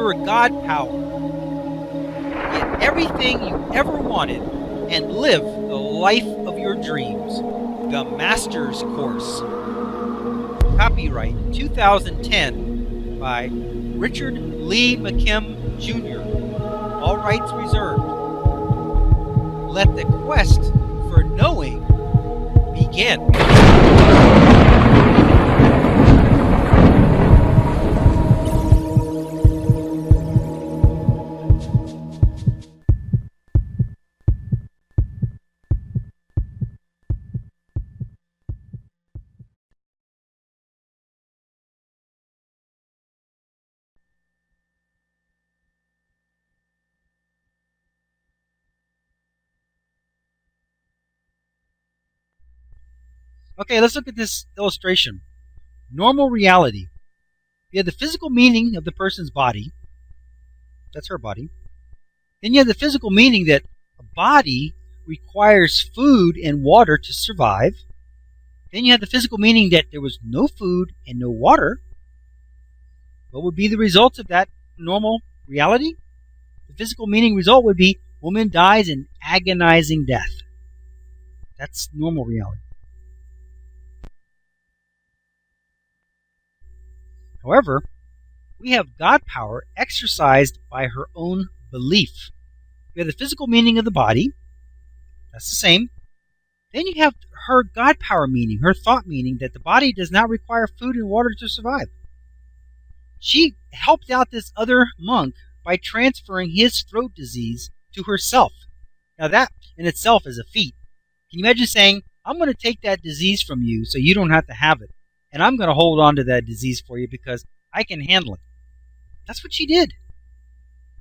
your God power. Get everything you ever wanted and live the life of your dreams. The Master's Course. Copyright 2010 by Richard Lee McKim Jr. All rights reserved. Let the quest for knowing begin. Okay, let's look at this illustration. Normal reality. You have the physical meaning of the person's body. That's her body. Then you have the physical meaning that a body requires food and water to survive. Then you have the physical meaning that there was no food and no water. What would be the results of that normal reality? The physical meaning result would be woman dies an agonizing death. That's normal reality. However, we have God power exercised by her own belief. We have the physical meaning of the body. That's the same. Then you have her God power meaning, her thought meaning that the body does not require food and water to survive. She helped out this other monk by transferring his throat disease to herself. Now that in itself is a feat. Can you imagine saying, I'm going to take that disease from you so you don't have to have it. And I'm going to hold on to that disease for you because I can handle it. That's what she did.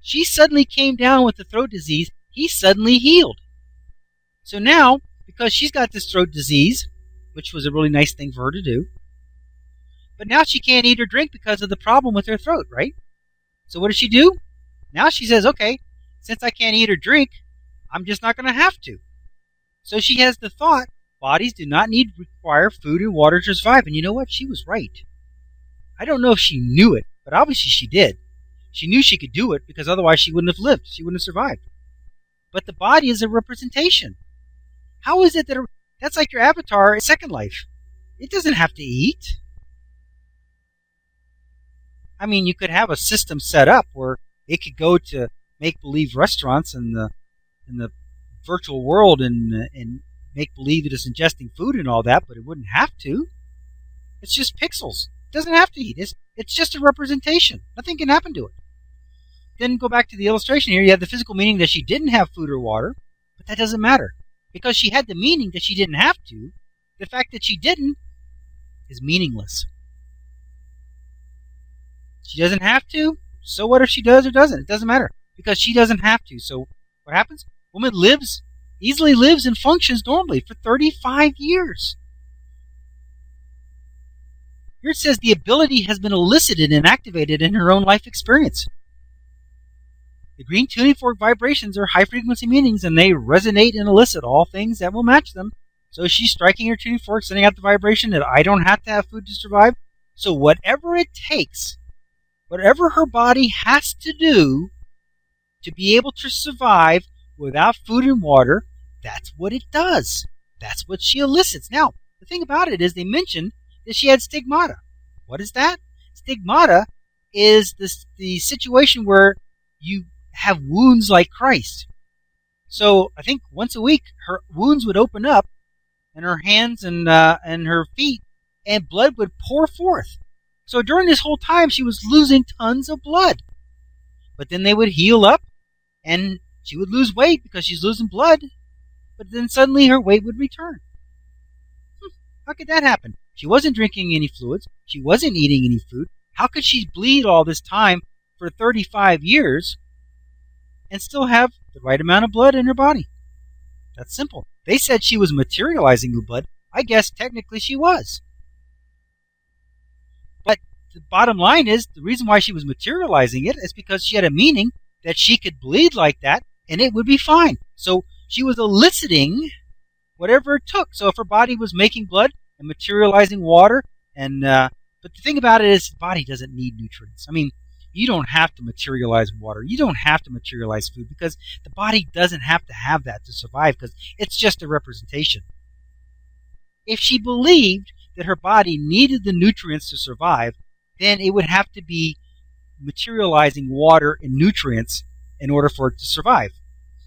She suddenly came down with the throat disease. He suddenly healed. So now, because she's got this throat disease, which was a really nice thing for her to do, but now she can't eat or drink because of the problem with her throat, right? So what does she do? Now she says, okay, since I can't eat or drink, I'm just not going to have to. So she has the thought, bodies do not require food and water to survive. And you know what? She was right. I don't know if she knew it, but obviously she did. She knew she could do it because otherwise she wouldn't have lived. She wouldn't have survived. But the body is a representation. How is it that that's like your avatar in Second Life? It doesn't have to eat. I mean, you could have a system set up where it could go to make-believe restaurants in the virtual world and make believe that it's ingesting food and all that, but it wouldn't have to. It's just pixels. It doesn't have to eat. It's just a representation. Nothing can happen to it. Then go back to the illustration here. You have the physical meaning that she didn't have food or water, but that doesn't matter. Because she had the meaning that she didn't have to, the fact that she didn't is meaningless. She doesn't have to, so what if she does or doesn't? It doesn't matter. Because she doesn't have to. So what happens? Woman easily lives and functions normally for 35 years. Here it says the ability has been elicited and activated in her own life experience. The green tuning fork vibrations are high-frequency meanings, and they resonate and elicit all things that will match them. So she's striking her tuning fork, sending out the vibration that I don't have to have food to survive. So whatever it takes, whatever her body has to do to be able to survive without food and water, that's what it does. That's what she elicits. Now, the thing about it is they mentioned that she had stigmata. What is that? Stigmata is the situation where you have wounds like Christ. So I think once a week her wounds would open up in her hands and her feet, and blood would pour forth. So during this whole time she was losing tons of blood. But then they would heal up and she would lose weight because she's losing blood. But then suddenly her weight would return. How could that happen? She wasn't drinking any fluids. She wasn't eating any food. How could she bleed all this time for 35 years and still have the right amount of blood in her body? That's simple. They said she was materializing the blood. I guess technically she was. But the bottom line is the reason why she was materializing it is because she had a meaning that she could bleed like that and it would be fine. So she was eliciting whatever it took. So if her body was making blood and materializing water, but the thing about it is the body doesn't need nutrients. I mean, You don't have to materialize water. You don't have to materialize food because the body doesn't have to have that to survive because it's just a representation. If she believed that her body needed the nutrients to survive, then it would have to be materializing water and nutrients in order for it to survive.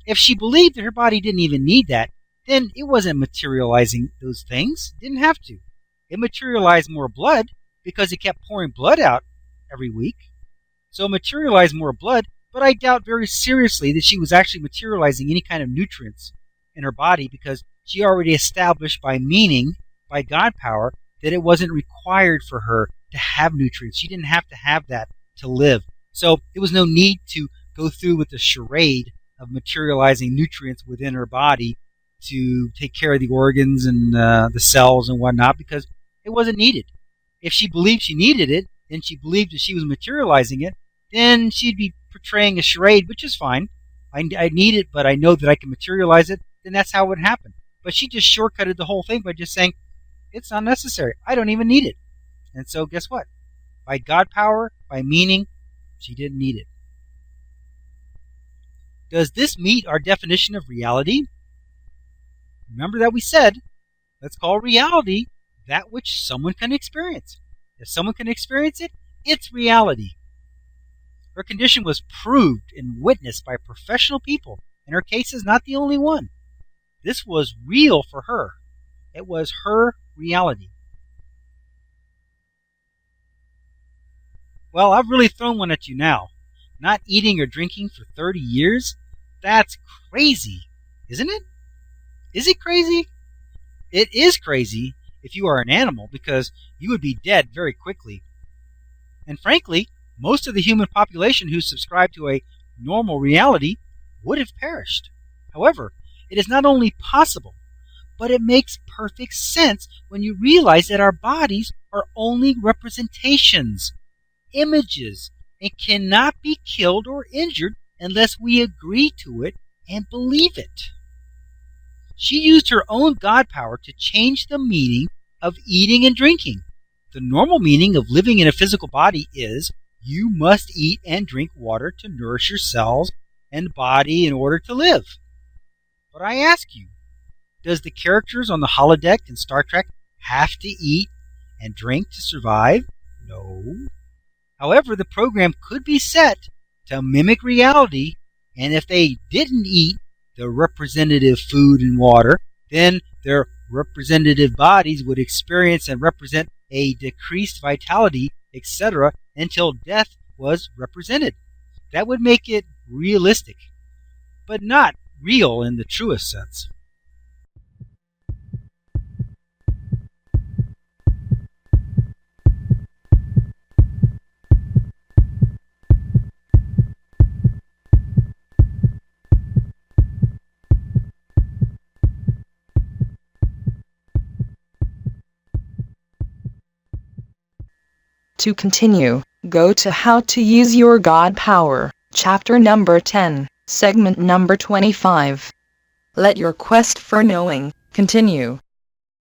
If she believed that her body didn't even need that, then it wasn't materializing those things. It didn't have to. It materialized more blood because it kept pouring blood out every week. So it materialized more blood, but I doubt very seriously that she was actually materializing any kind of nutrients in her body because she already established by meaning, by God power, that it wasn't required for her to have nutrients. She didn't have to have that to live. So there was no need to go through with the charade of materializing nutrients within her body to take care of the organs and the cells and whatnot because it wasn't needed. If she believed she needed it, and she believed that she was materializing it, then she'd be portraying a charade, which is fine. I need it, but I know that I can materialize it, then that's how it would happen. But she just shortcutted the whole thing by just saying, it's not necessary. I don't even need it. And so guess what? By God power, by meaning, she didn't need it. Does this meet our definition of reality? Remember that we said, let's call reality that which someone can experience. If someone can experience it, it's reality. Her condition was proved and witnessed by professional people, and her case is not the only one. This was real for her. It was her reality. Well, I've really thrown one at you now. Not eating or drinking for 30 years? That's crazy, isn't it? Is it crazy? It is crazy if you are an animal because you would be dead very quickly. And frankly, most of the human population who subscribe to a normal reality would have perished. However, it is not only possible, but it makes perfect sense when you realize that our bodies are only representations, images, and cannot be killed or injured unless we agree to it and believe it. She used her own God power to change the meaning of eating and drinking. The normal meaning of living in a physical body is you must eat and drink water to nourish your cells and body in order to live. But I ask you, does the characters on the holodeck in Star Trek have to eat and drink to survive? No. However, the program could be set to mimic reality, and if they didn't eat the representative food and water, then their representative bodies would experience and represent a decreased vitality, etc., until death was represented. That would make it realistic, but not real in the truest sense. To continue, go to How to Use Your God Power, chapter number 10, segment number 25. Let your quest for knowing continue.